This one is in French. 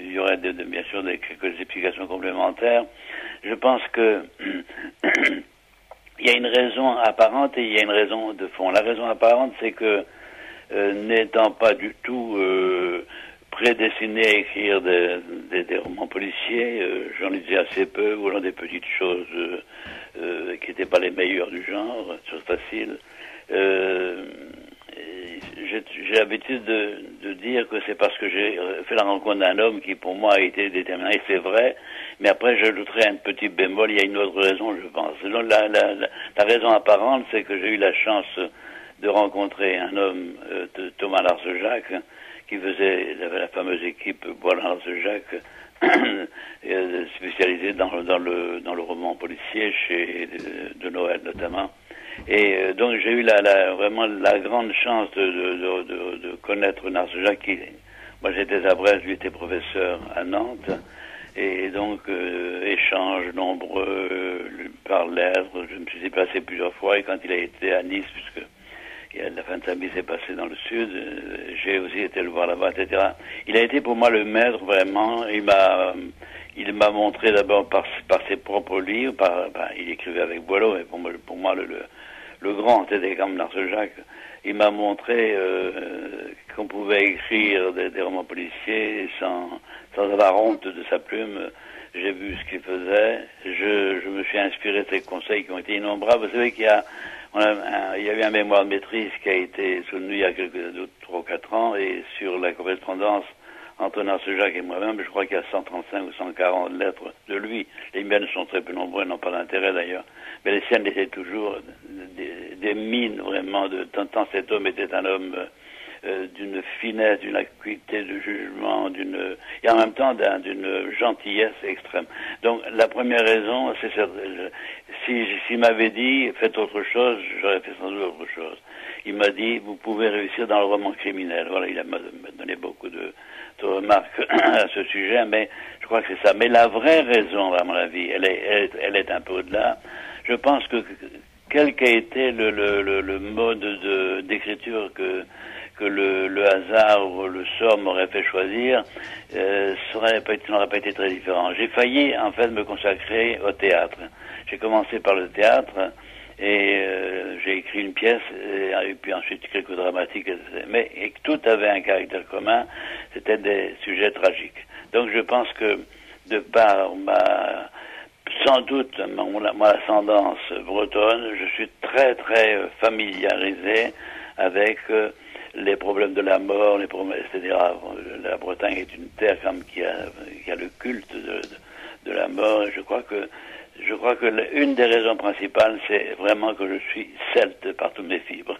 il y aurait bien sûr quelques explications complémentaires. Je pense que il y a une raison apparente et il y a une raison de fond. La raison apparente, c'est que n'étant pas du tout prédestiné à écrire des romans policiers, j'en lisais assez peu, ou dans des petites choses qui n'étaient pas les meilleures du genre, choses faciles. J'ai l'habitude de dire que c'est parce que j'ai fait la rencontre d'un homme qui pour moi a été déterminant, et c'est vrai, mais après j'ajouterai un petit bémol, il y a une autre raison, je pense. Donc, la raison apparente, c'est que j'ai eu la chance de rencontrer un homme, Thomas Larsejac, qui faisait la fameuse équipe Bois-Larsejac, spécialisée dans le roman policier, chez de Noël notamment. Et donc j'ai eu vraiment la grande chance de connaître Larsejac, qui, moi j'étais à Brest, lui était professeur à Nantes, et donc échanges nombreux par lettres. Je me suis déplacé plusieurs fois, et quand il a été à Nice, puisque la fin de sa vie s'est passée dans le sud, j'ai aussi été le voir là-bas, etc. Il a été pour moi le maître, vraiment. Il m'a montré d'abord par ses propres livres, il écrivait avec Boileau, mais pour moi le grand était comme Larsejac. Il m'a montré qu'on pouvait écrire des romans policiers sans avoir honte de sa plume. J'ai vu ce qu'il faisait. Je me suis inspiré de ses conseils qui ont été innombrables. Vous savez qu'il y a eu un mémoire de maîtrise qui a été soutenu il y a 3 ou 4 ans, et sur la correspondance entre Larsejac et moi-même, je crois qu'il y a 135 ou 140 lettres de lui. Les miennes sont très peu nombreuses, n'ont pas d'intérêt d'ailleurs. Mais les siennes étaient toujours des mines, vraiment, tant cet homme était un homme d'une finesse, d'une acuité de jugement, et en même temps d'une gentillesse extrême. Donc la première raison, c'est cette, s'il m'avait dit faites autre chose, j'aurais fait sans doute autre chose. Il m'a dit vous pouvez réussir dans le roman criminel. Voilà, il m'a donné beaucoup de remarques à ce sujet, mais je crois que c'est ça. Mais la vraie raison, à mon avis, elle est un peu au-delà. Je pense que quel qu'a été le mode d'écriture que le hasard ou le sort m'aurait fait choisir, n'aurait pas été très différent. J'ai failli, en fait, me consacrer au théâtre. J'ai commencé par le théâtre, et j'ai écrit une pièce, et puis ensuite quelques dramatiques, mais tout avait un caractère commun, c'était des sujets tragiques. Donc je pense que, de par sans doute mon ascendance bretonne, je suis très très familiarisé avec les problèmes de la mort, c'est-à-dire la Bretagne est une terre comme qui a le culte de la mort. Et je crois que une des raisons principales, c'est vraiment que je suis celte par toutes mes fibres.